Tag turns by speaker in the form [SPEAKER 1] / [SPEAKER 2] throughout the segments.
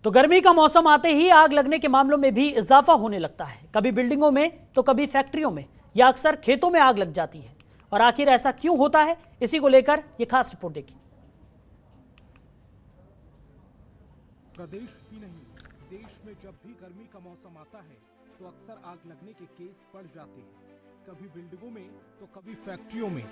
[SPEAKER 1] तो गर्मी का मौसम आते ही आग लगने के मामलों में भी इजाफा होने लगता है। कभी बिल्डिंगों में तो कभी फैक्ट्रियों में या अक्सर खेतों में आग लग जाती है। और आखिर ऐसा क्यों होता है, इसी को लेकर यह खास रिपोर्ट देखिए।
[SPEAKER 2] प्रदेश ही नहीं, देश में जब भी गर्मी का मौसम आता है तो अक्सर आग लगने के केस बढ़ जाते हैं। कभी बिल्डिंगों में तो कभी फैक्ट्रियों में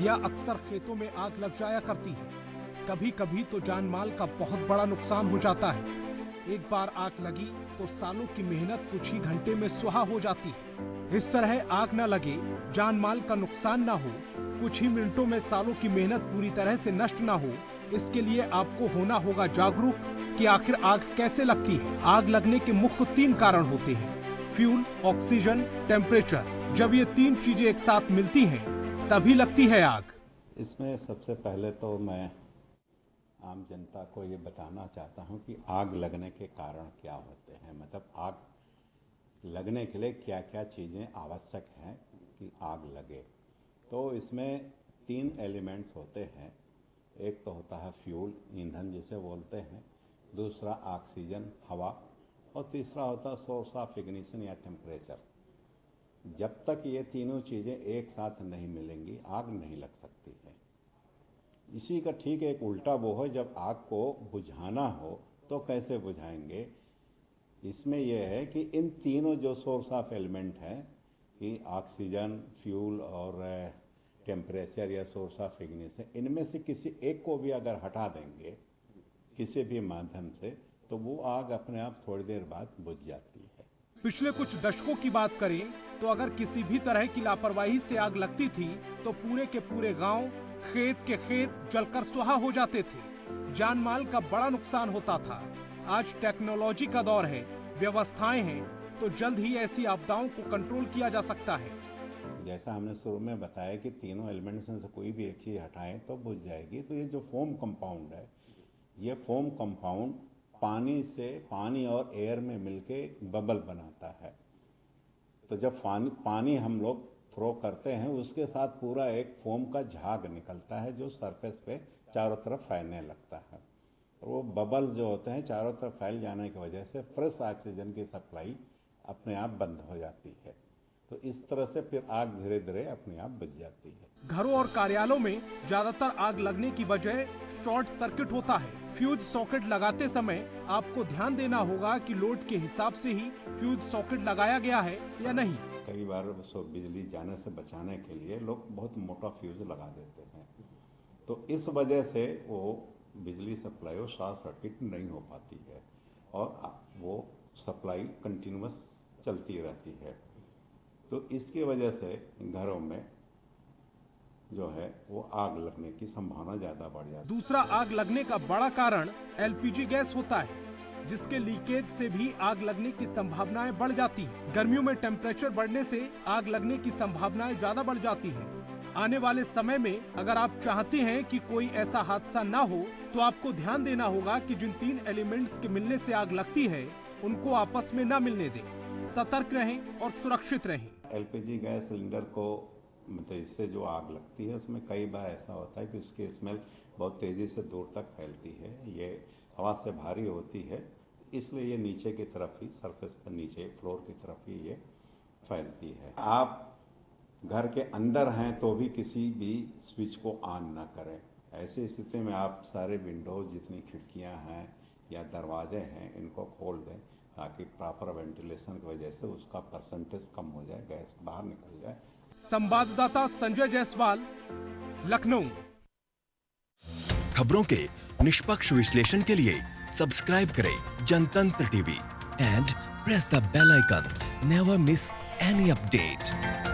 [SPEAKER 2] या अक्सर खेतों में आग लग जाया करती है। कभी कभी तो जान माल का बहुत बड़ा नुकसान हो जाता है। एक बार आग लगी तो सालों की मेहनत कुछ ही घंटे में सुहा हो जाती है। इस तरह आग न लगे, जान माल का नुकसान न हो, कुछ ही मिनटों में सालों की मेहनत पूरी तरह से नष्ट न हो, इसके लिए आपको होना होगा जागरूक कि आखिर आग कैसे लगती है। आग लगने के मुख्य 3 कारण होते हैं: फ्यूल, ऑक्सीजन, टेम्परेचर। जब ये 3 चीजें एक साथ मिलती हैं तभी लगती है आग।
[SPEAKER 3] इसमें सबसे पहले तो मैं आम जनता को ये बताना चाहता हूँ कि आग लगने के कारण क्या होते हैं, मतलब आग लगने के लिए क्या क्या चीज़ें आवश्यक हैं कि आग लगे। तो इसमें 3 एलिमेंट्स होते हैं। एक तो होता है फ्यूल, ईंधन जिसे बोलते हैं, दूसरा ऑक्सीजन, हवा, और तीसरा होता है सोर्स ऑफ इग्निशन या टेम्परेचर। जब तक ये तीनों चीज़ें एक साथ नहीं मिलेंगी आग नहीं लग सकती है। इसी का ठीक एक उल्टा वो है, जब आग को बुझाना हो तो कैसे बुझाएंगे। इसमें यह है कि इन तीनों जो सोर्स ऑफ एलिमेंट हैं कि ऑक्सीजन, फ्यूल और टेम्परेचर या सोर्स ऑफ इग्निशन, इनमें से किसी एक को भी अगर हटा देंगे किसी भी माध्यम से तो वो आग अपने आप थोड़ी देर बाद बुझ जाती है।
[SPEAKER 2] पिछले कुछ दशकों की बात करें तो अगर किसी भी तरह की लापरवाही से आग लगती थी तो पूरे के पूरे गांव, खेत के खेत जलकर सुहा हो जाते थे। जान माल का बड़ा नुकसान होता था। आज टेक्नोलॉजी का दौर है, व्यवस्थाएं हैं, तो जल्द ही ऐसी आपदाओं को कंट्रोल किया जा सकता है।
[SPEAKER 3] जैसा हमने शुरू में बताया कि तीनों एलिमेंट्स में से कोई भी एक चीज हटाएं तो बुझ जाएगी। तो ये जो फोम कंपाउंड है, ये फोम कंपाउंड पानी और एयर में मिलके बबल बनाता है। तो जब पानी हम लोग थ्रो करते हैं उसके साथ पूरा एक फोम का झाग निकलता है जो सरफेस पे चारों तरफ फैलने लगता है। और वो बबल जो होते हैं चारों तरफ फैल जाने की वजह से फ्रेश ऑक्सीजन की सप्लाई अपने आप बंद हो जाती है। तो इस तरह से फिर आग धीरे धीरे अपने आप बुझ जाती है।
[SPEAKER 2] घरों और कार्यालयों में ज्यादातर आग लगने की वजह शॉर्ट सर्किट होता है। फ्यूज सॉकेट लगाते समय आपको ध्यान देना होगा कि लोड के हिसाब से ही फ्यूज सॉकेट लगाया गया है या नहीं।
[SPEAKER 3] कई बार बिजली जाने से बचाने के लिए लोग बहुत मोटा फ्यूज लगा देते हैं, तो इस वजह से वो बिजली सप्लाई और शॉर्ट सर्किट नहीं हो पाती है और वो सप्लाई कंटिन्यूअस चलती रहती है। तो इसकी वजह से घरों में जो है वो आग लगने की संभावना ज्यादा बढ़ जाती है।
[SPEAKER 2] दूसरा आग लगने का बड़ा कारण एलपीजी गैस होता है, जिसके लीकेज से भी आग लगने की संभावनाएं बढ़ जाती हैं। गर्मियों में टेम्परेचर बढ़ने से आग लगने की संभावनाएं ज्यादा बढ़ जाती हैं। आने वाले समय में अगर आप चाहते हैं कि कोई ऐसा हादसा ना हो तो आपको ध्यान देना होगा कि जिन 3 एलिमेंट्स के मिलने से आग लगती है उनको आपस में न मिलने दें। सतर्क रहें और सुरक्षित रहें।
[SPEAKER 3] एलपीजी गैस सिलेंडर को मतलब इससे जो आग लगती है उसमें कई बार ऐसा होता है कि उसकी स्मेल बहुत तेज़ी से दूर तक फैलती है। ये हवा से भारी होती है, इसलिए ये नीचे की तरफ ही, सरफेस पर नीचे फ्लोर की तरफ ही ये फैलती है। आप घर के अंदर हैं तो भी किसी भी स्विच को ऑन ना करें। ऐसी स्थिति में आप सारे विंडोज, जितनी खिड़कियां हैं या दरवाजे हैं, इनको खोल दें ताकि प्रॉपर वेंटिलेशन की वजह से उसका परसेंटेज कम हो जाए, गैस बाहर निकल जाए।
[SPEAKER 2] संवाददाता संजय जायसवाल, लखनऊ।
[SPEAKER 4] खबरों के निष्पक्ष विश्लेषण के लिए सब्सक्राइब करें Jantantra TV and press the bell icon. Never miss any update.